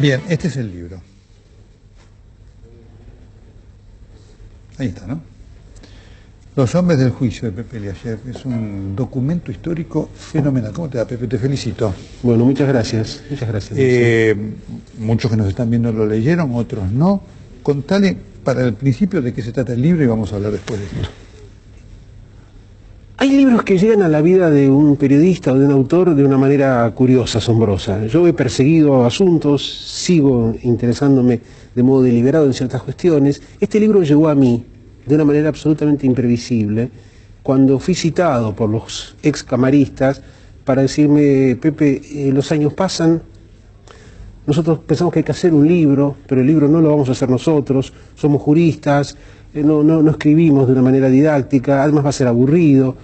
Bien, este es el libro. Ahí está, ¿no? Los hombres del juicio de Pepe Liayer. Es un documento histórico fenomenal. ¿Cómo te va, Pepe? Te felicito. Bueno, muchas gracias. Muchas gracias. Muchos que nos están viendo lo leyeron, otros no. Contale para el principio de qué se trata el libro y vamos a hablar después de esto. Hay libros que llegan a la vida de un periodista o de un autor de una manera curiosa, asombrosa. Yo he perseguido asuntos, sigo interesándome de modo deliberado en ciertas cuestiones. Este libro llegó a mí de una manera absolutamente imprevisible cuando fui citado por los ex camaristas para decirme: Pepe, los años pasan, nosotros pensamos que hay que hacer un libro, pero el libro no lo vamos a hacer nosotros, somos juristas, no escribimos de una manera didáctica, además va a ser aburrido.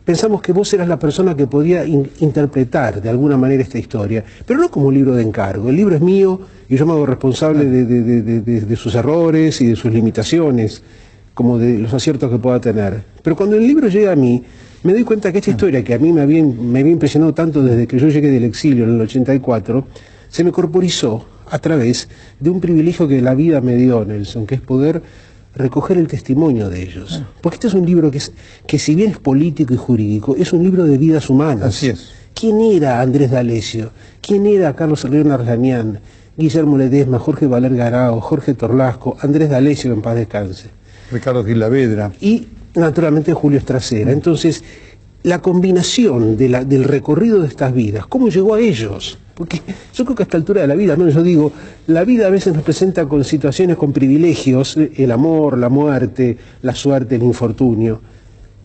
Pensamos que vos eras la persona que podía interpretar de alguna manera esta historia, pero no como un libro de encargo. El libro es mío y yo me hago responsable de sus errores y de sus limitaciones, como de los aciertos que pueda tener. Pero cuando el libro llega a mí, me doy cuenta que esta historia, que a mí me había impresionado tanto desde que yo llegué del exilio en el 84, se me corporizó a través de un privilegio que la vida me dio, Nelson, que es poder recoger el testimonio de ellos. Porque este es un libro que si bien es político y jurídico, es un libro de vidas humanas. Así es. ¿Quién era Andrés D'Alessio? ¿Quién era Carlos León Arlanián, Guillermo Ledesma, Jorge Valer Garao, Jorge Torlasco, Andrés D'Alessio, que en paz descanse? Ricardo Gilavedra. Y naturalmente Julio Estracera. Entonces, la combinación del recorrido de estas vidas, ¿cómo llegó a ellos? Porque yo creo que a esta altura de la vida, yo digo, la vida a veces nos presenta con situaciones, con privilegios, el amor, la muerte, la suerte, el infortunio.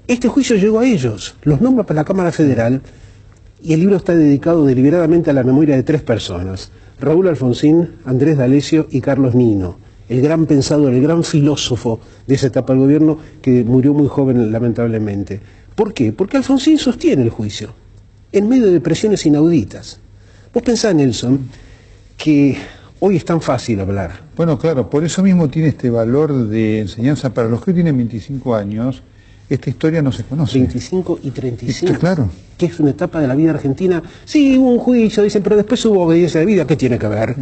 Este juicio llegó a ellos, los nombra para la Cámara Federal, y el libro está dedicado deliberadamente a la memoria de 3 personas: Raúl Alfonsín, Andrés D'Alessio y Carlos Nino, el gran pensador, el gran filósofo de esa etapa del gobierno, que murió muy joven lamentablemente. ¿Por qué? Porque Alfonsín sostiene el juicio, en medio de presiones inauditas. Vos pensás, Nelson, que hoy es tan fácil hablar. Bueno, claro, por eso mismo tiene este valor de enseñanza. Para los que tienen 25 años, esta historia no se conoce. 25 y 35. Claro. Que es una etapa de la vida argentina. Sí, hubo un juicio, dicen, pero después hubo obediencia de vida. ¿Qué tiene que ver?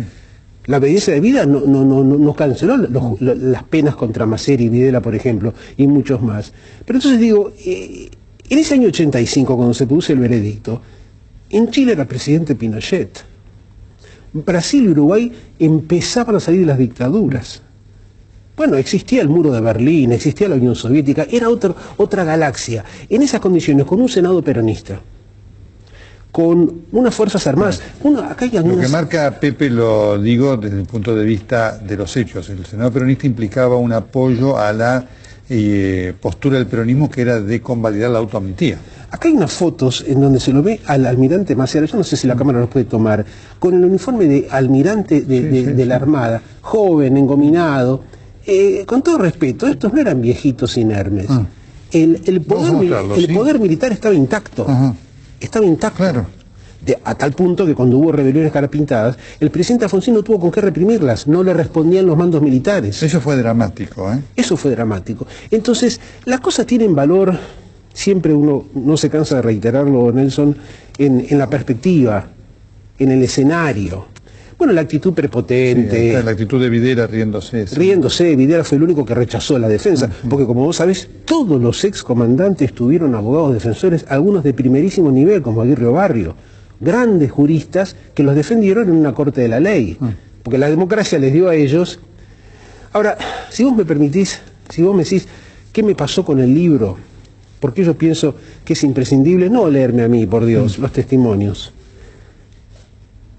La obediencia de vida no canceló las penas contra Maceri y Videla, por ejemplo, y muchos más. Pero entonces digo, en ese año 85, cuando se produce el veredicto, en Chile era presidente Pinochet. Brasil y Uruguay empezaban a salir de las dictaduras. Bueno, existía el muro de Berlín, existía la Unión Soviética, era otra galaxia. En esas condiciones, con un Senado peronista, con unas Fuerzas Armadas. Acá hay algunas... Lo que marca Pepe, lo digo desde el punto de vista de los hechos. El Senado peronista implicaba un apoyo a la postura del peronismo, que era de convalidar la autoamnistía. Acá hay unas fotos en donde se lo ve al almirante Maciel, yo no sé si la cámara los puede tomar, con el uniforme de almirante de la Armada, joven, engominado, con todo respeto, estos no eran viejitos inermes. El poder militar estaba intacto. Estaba intacto. Claro. A tal punto que cuando hubo rebeliones carapintadas, el presidente Alfonsín no tuvo con qué reprimirlas, no le respondían los mandos militares. Eso fue dramático, ¿eh? Eso fue dramático. Entonces, las cosas tienen valor, siempre uno no se cansa de reiterarlo, Nelson, en la perspectiva, en el escenario. Bueno, la actitud prepotente... Sí, la actitud de Videla riéndose. Sí. Riéndose, Videla fue el único que rechazó la defensa, porque como vos sabés, todos los excomandantes tuvieron abogados defensores, algunos de primerísimo nivel, como Aguirre Barrio, grandes juristas que los defendieron en una corte de la ley, porque la democracia les dio a ellos. Ahora, si vos me permitís, si vos me decís, ¿qué me pasó con el libro? Porque yo pienso que es imprescindible no leerme a mí, por Dios, los testimonios.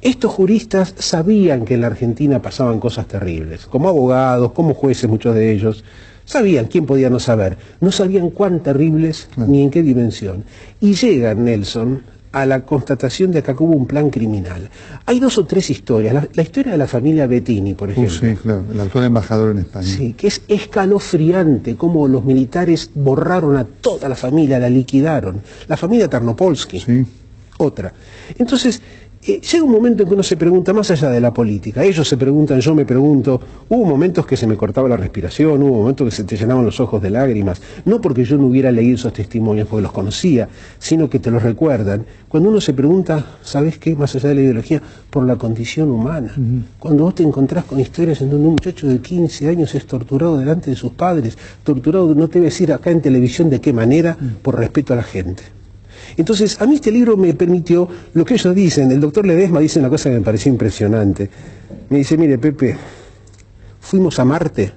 Estos juristas sabían que en la Argentina pasaban cosas terribles, como abogados, como jueces, muchos de ellos. Sabían, ¿quién podía no saber? No sabían cuán terribles ni en qué dimensión. Y llegan, Nelson, a la constatación de que acá hubo un plan criminal. Hay 2 o 3 historias. La historia de la familia Bettini, por ejemplo. Sí, claro, el actual embajador en España. Sí, que es escalofriante cómo los militares borraron a toda la familia, la liquidaron. La familia Tarnopolsky. Sí. Otra. Entonces, llega un momento en que uno se pregunta más allá de la política. Ellos se preguntan, yo me pregunto. Hubo momentos que se me cortaba la respiración, hubo momentos que se te llenaban los ojos de lágrimas, no porque yo no hubiera leído esos testimonios porque los conocía, sino que te los recuerdan. Cuando uno se pregunta, ¿sabes qué? Más allá de la ideología, por la condición humana. Cuando vos te encontrás con historias en donde un muchacho de 15 años es torturado delante de sus padres, torturado, no te voy a decir acá en televisión de qué manera, por respeto a la gente. Entonces, a mí este libro me permitió lo que ellos dicen. El doctor Ledesma dice una cosa que me pareció impresionante. Me dice, mire, Pepe, fuimos a Marte,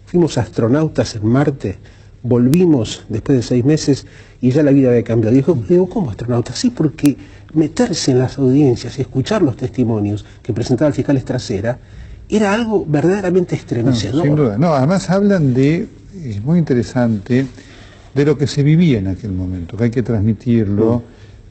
fuimos astronautas en Marte, volvimos después de 6 meses y ya la vida había cambiado. Digo, ¿cómo astronautas? Sí, porque meterse en las audiencias y escuchar los testimonios que presentaba el fiscal Estracera era algo verdaderamente estremecedor. No, sin duda. No, además hablan de, es muy interesante, de lo que se vivía en aquel momento, que hay que transmitirlo,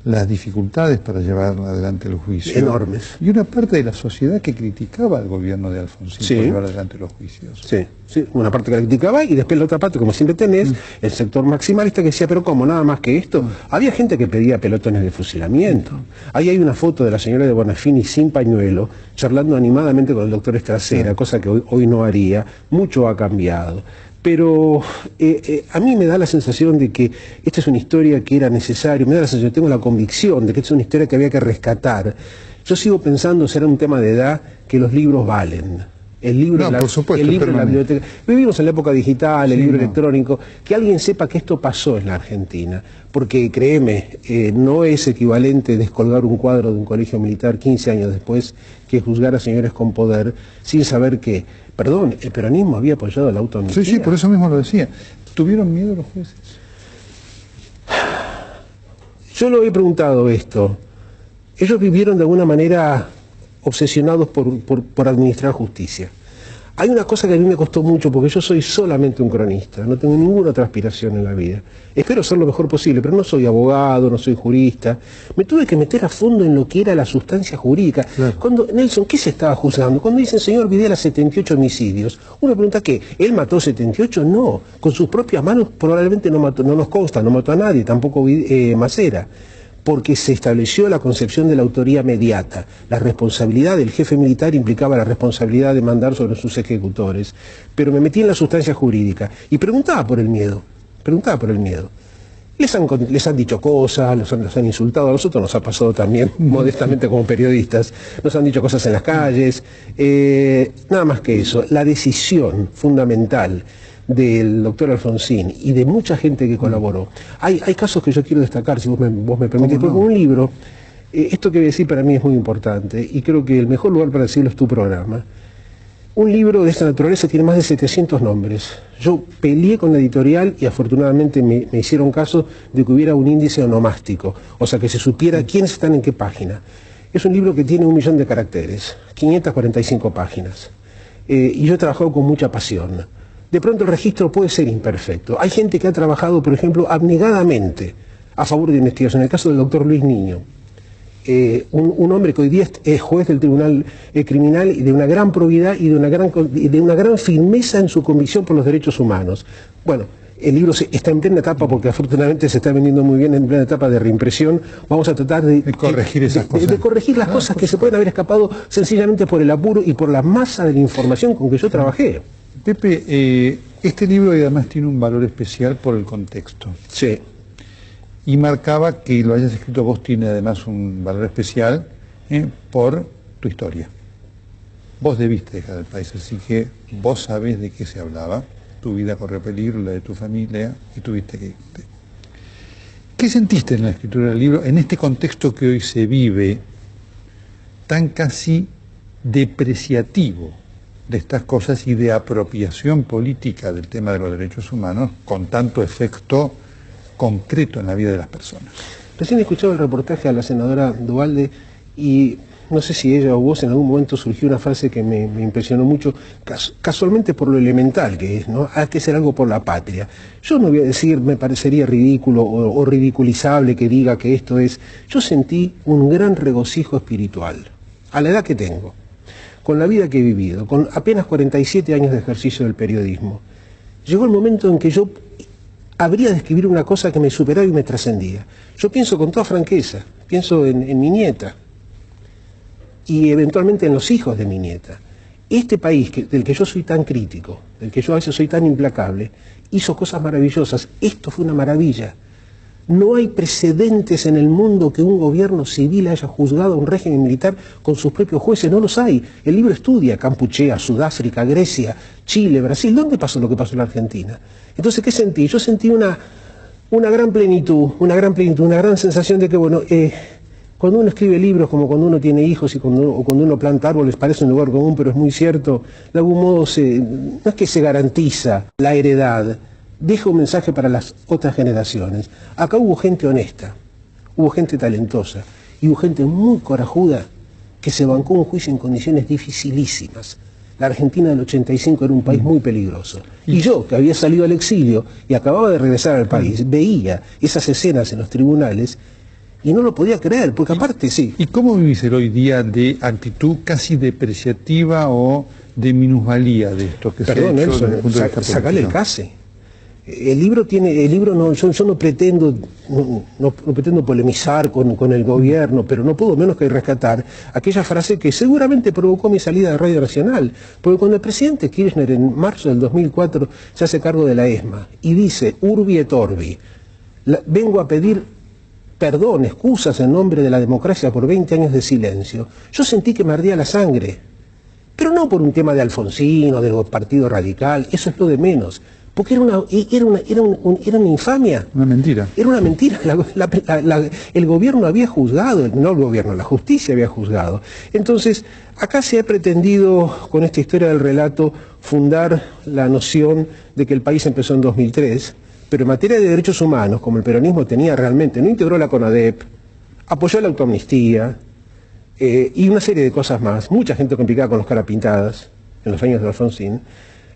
las dificultades para llevar adelante el juicio. Enormes. Y una parte de la sociedad que criticaba al gobierno de Alfonsín por llevar adelante los juicios. Sí, sí, una parte que la criticaba y después la otra parte, como siempre tenés, el sector maximalista que decía, pero ¿cómo? Nada más que esto. Había gente que pedía pelotones de fusilamiento. Ahí hay una foto de la señora de Bonafini sin pañuelo, charlando animadamente con el doctor Estracera, cosa que hoy no haría. Mucho ha cambiado. Pero a mí me da la sensación de que esta es una historia que era necesaria, me da la sensación, tengo la convicción de que esta es una historia que había que rescatar. Yo sigo pensando, será un tema de edad, que los libros valen. El libro, por supuesto, el libro en la biblioteca. Vivimos en la época digital, el libro electrónico, que alguien sepa que esto pasó en la Argentina. Porque créeme, no es equivalente descolgar un cuadro de un colegio militar 15 años después que juzgar a señores con poder sin saber que, perdón, el peronismo había apoyado la autoamnistía. Sí, por eso mismo lo decía. ¿Tuvieron miedo los jueces? Yo lo he preguntado esto. Ellos vivieron de alguna manera obsesionados por administrar justicia. Hay una cosa que a mí me costó mucho, porque yo soy solamente un cronista, no tengo ninguna otra aspiración en la vida. Espero ser lo mejor posible, pero no soy abogado, no soy jurista. Me tuve que meter a fondo en lo que era la sustancia jurídica. Claro. Cuando, Nelson, ¿qué se estaba juzgando? Cuando dicen, señor Videla, 78 homicidios, uno pregunta, ¿qué? ¿Él mató 78? No, con sus propias manos probablemente no mató, no nos consta, no mató a nadie, tampoco Macera. Porque se estableció la concepción de la autoría mediata. La responsabilidad del jefe militar implicaba la responsabilidad de mandar sobre sus ejecutores. Pero me metí en la sustancia jurídica y preguntaba por el miedo. Les han dicho cosas, los han insultado, a nosotros nos ha pasado también, modestamente como periodistas, nos han dicho cosas en las calles, nada más que eso. La decisión fundamental del doctor Alfonsín y de mucha gente que colaboró. Hay casos que yo quiero destacar, si vos me permitís, porque un libro, esto que voy a decir para mí es muy importante, y creo que el mejor lugar para decirlo es tu programa. Un libro de esta naturaleza tiene más de 700 nombres. Yo peleé con la editorial y afortunadamente me hicieron caso de que hubiera un índice onomástico, o sea, que se supiera quiénes están en qué página. Es un libro que tiene 1 millón de caracteres, 545 páginas, y yo he trabajado con mucha pasión. De pronto el registro puede ser imperfecto. Hay gente que ha trabajado, por ejemplo, abnegadamente a favor de investigación. En el caso del doctor Luis Niño, un hombre que hoy día es juez del Tribunal Criminal y de una gran probidad y de una gran firmeza en su convicción por los derechos humanos. Bueno, el libro está en plena etapa, porque afortunadamente se está vendiendo muy bien, en plena etapa de reimpresión. Vamos a tratar de corregir esas cosas. De corregir las cosas que se pueden haber escapado sencillamente por el apuro y por la masa de la información con que yo trabajé. Pepe, este libro además tiene un valor especial por el contexto. Sí. Y marcaba que lo hayas escrito vos tiene además un valor especial por tu historia. Vos debiste dejar el país, así que vos sabés de qué se hablaba. Tu vida corrió peligro, la de tu familia, y tuviste que irte. ¿Qué sentiste en la escritura del libro, en este contexto que hoy se vive, tan casi depreciativo de estas cosas y de apropiación política del tema de los derechos humanos, con tanto efecto concreto en la vida de las personas? Recién he escuchado el reportaje a la senadora Duhalde y no sé si ella o vos en algún momento surgió una frase que me impresionó mucho, casualmente por lo elemental que es, ¿no? Hay que hacer algo por la patria. Yo no voy a decir, me parecería ridículo o ridiculizable que diga que esto es... Yo sentí un gran regocijo espiritual, a la edad que tengo, con la vida que he vivido, con apenas 47 años de ejercicio del periodismo. Llegó el momento en que yo habría de escribir una cosa que me superaba y me trascendía. Yo pienso con toda franqueza, pienso en mi nieta, y eventualmente en los hijos de mi nieta. Este país del que yo soy tan crítico, del que yo a veces soy tan implacable, hizo cosas maravillosas. Esto fue una maravilla. No hay precedentes en el mundo que un gobierno civil haya juzgado a un régimen militar con sus propios jueces. No los hay. El libro estudia Kampuchea, Sudáfrica, Grecia, Chile, Brasil. ¿Dónde pasó lo que pasó en la Argentina? Entonces, ¿qué sentí? Yo sentí una gran plenitud, una gran sensación de que, bueno, cuando uno escribe libros, como cuando uno tiene hijos y cuando uno planta árboles, parece un lugar común, pero es muy cierto, de algún modo no es que se garantiza la heredad, deja un mensaje para las otras generaciones. Acá hubo gente honesta, hubo gente talentosa y hubo gente muy corajuda que se bancó un juicio en condiciones dificilísimas. La Argentina del 85 era un país muy peligroso. Y yo, que había salido al exilio y acababa de regresar al país, veía esas escenas en los tribunales y no lo podía creer, porque aparte sí. ¿Y cómo vivís el hoy día de actitud casi depreciativa o de minusvalía de esto que Perdón, se ha hecho Nelson, desde el punto de vista sacale el político? case. El libro no, yo no pretendo, no pretendo polemizar con el gobierno, pero no puedo menos que rescatar aquella frase que seguramente provocó mi salida de Radio Nacional, porque cuando el presidente Kirchner en marzo del 2004 se hace cargo de la ESMA y dice urbi et orbi, vengo a pedir perdón, excusas en nombre de la democracia por 20 años de silencio, yo sentí que me ardía la sangre, pero no por un tema de Alfonsín o del Partido Radical, eso es lo de menos. Porque era una infamia. Una mentira. Era una mentira. El gobierno había juzgado, no el gobierno, la justicia había juzgado. Entonces, acá se ha pretendido, con esta historia del relato, fundar la noción de que el país empezó en 2003, pero en materia de derechos humanos, como el peronismo tenía realmente, no integró la CONADEP, apoyó la autoamnistía, y una serie de cosas más, mucha gente complicada con las caras pintadas, en los años de Alfonsín,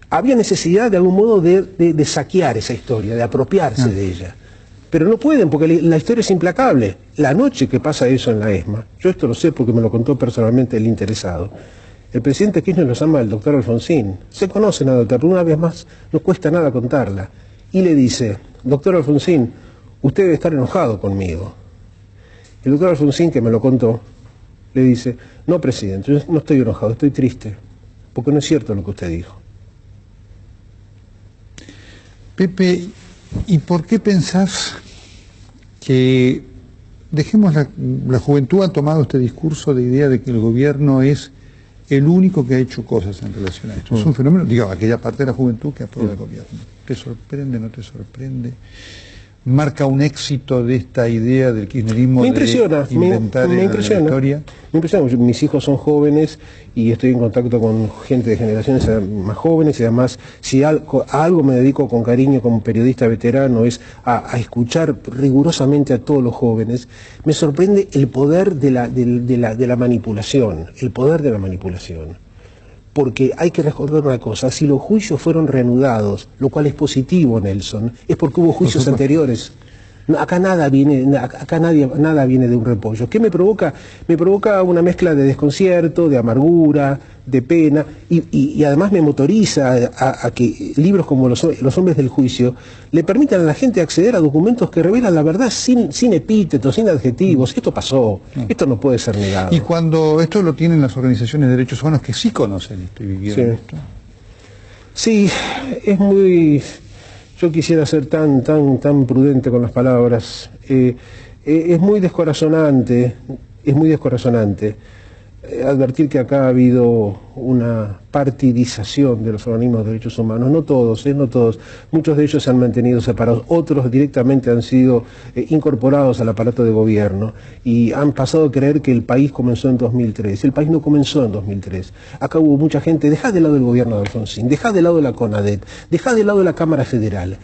había necesidad de algún modo de saquear esa historia, de apropiarse de ella. Pero no pueden, porque la historia es implacable. La noche que pasa eso en la ESMA, yo esto lo sé porque me lo contó personalmente el interesado, el presidente Kirchner lo llama al doctor Alfonsín, se conocen a doctor, pero una vez más no cuesta nada contarla, y le dice, doctor Alfonsín, usted debe estar enojado conmigo. El doctor Alfonsín, que me lo contó, le dice, no, presidente, yo no estoy enojado, estoy triste, porque no es cierto lo que usted dijo. Pepe, ¿y por qué pensás que la juventud ha tomado este discurso de idea de que el gobierno es el único que ha hecho cosas en relación a esto? Es un fenómeno, digo, aquella parte de la juventud que aprueba el gobierno. ¿Te sorprende, no te sorprende? ¿Marca un éxito de esta idea del kirchnerismo me impresiona, de inventar me impresiona, la historia? Me impresiona. Mis hijos son jóvenes y estoy en contacto con gente de generaciones más jóvenes y además si a algo me dedico con cariño como periodista veterano es a escuchar rigurosamente a todos los jóvenes. Me sorprende el poder de la manipulación, el poder de la manipulación. Porque hay que recordar una cosa, si los juicios fueron reanudados, lo cual es positivo, Nelson, es porque hubo juicios anteriores. Acá nada viene de un repollo. ¿Qué me provoca? Me provoca una mezcla de desconcierto, de amargura, de pena, y además me motoriza a que libros como Los hombres del juicio le permitan a la gente acceder a documentos que revelan la verdad sin epítetos, sin adjetivos. Esto pasó, esto no puede ser negado. Y cuando esto lo tienen las organizaciones de derechos humanos que sí conocen esto y vivieron esto. Sí, es muy... Yo quisiera ser tan prudente con las palabras. Es muy descorazonante, advertir que acá ha habido una partidización de los organismos de derechos humanos. No todos, no todos. Muchos de ellos se han mantenido separados, otros directamente han sido incorporados al aparato de gobierno y han pasado a creer que el país comenzó en 2003. El país no comenzó en 2003. Acá hubo mucha gente, dejá de lado el gobierno de Alfonsín, dejá de lado la CONADEP, dejá de lado la Cámara Federal.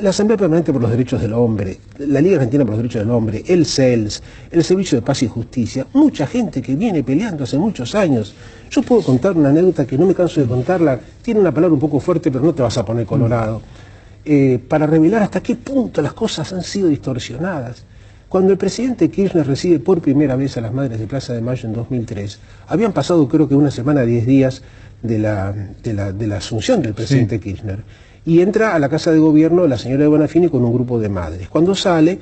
La Asamblea Permanente por los Derechos del Hombre, la Liga Argentina por los Derechos del Hombre, el CELS, el Servicio de Paz y Justicia, mucha gente que viene peleando hace muchos años. Yo puedo contar una anécdota que no me canso de contarla, tiene una palabra un poco fuerte, pero no te vas a poner colorado, para revelar hasta qué punto las cosas han sido distorsionadas. Cuando el presidente Kirchner recibe por primera vez a las Madres de Plaza de Mayo en 2003, habían pasado creo que una semana, 10 días de la asunción del presidente Kirchner. Y entra a la Casa de Gobierno la señora de Bonafini con un grupo de madres. Cuando sale,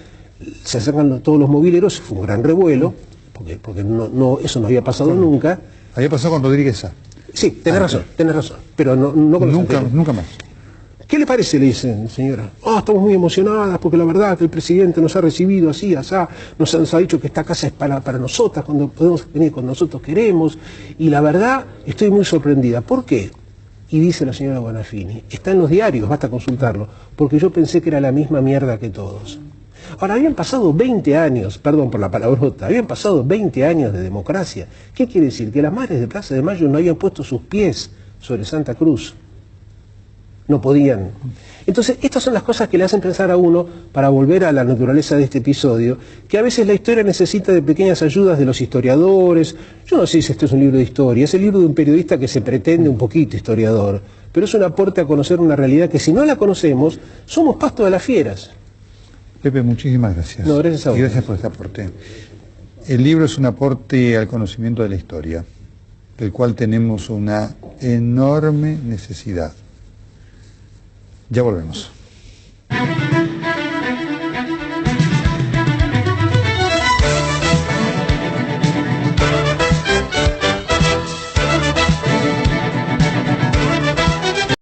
se acercan todos los mobileros, fue un gran revuelo, porque eso no había pasado nunca. Había pasado con Rodríguez Sá. Sí, tenés razón, pero no con los anteriores. Nunca más. ¿Qué le parece? Le dicen, señora. Estamos muy emocionadas porque la verdad que el presidente nos ha recibido así, asá, nos ha dicho que esta casa es para nosotras, cuando podemos venir cuando nosotros queremos, y la verdad estoy muy sorprendida. ¿Por qué? Y dice la señora Bonafini, está en los diarios, basta consultarlo, porque yo pensé que era la misma mierda que todos. Ahora, habían pasado 20 años, perdón por la palabrota, habían pasado 20 años de democracia. ¿Qué quiere decir? Que las madres de Plaza de Mayo no habían puesto sus pies sobre Santa Cruz. No podían. Entonces, estas son las cosas que le hacen pensar a uno, para volver a la naturaleza de este episodio, que a veces la historia necesita de pequeñas ayudas de los historiadores. Yo no sé si esto es un libro de historia, es el libro de un periodista que se pretende un poquito historiador, pero es un aporte a conocer una realidad que si no la conocemos, somos pasto de las fieras. Pepe, muchísimas gracias. No, gracias a vos. Y gracias por este aporte. El libro es un aporte al conocimiento de la historia, del cual tenemos una enorme necesidad. Ya volvemos.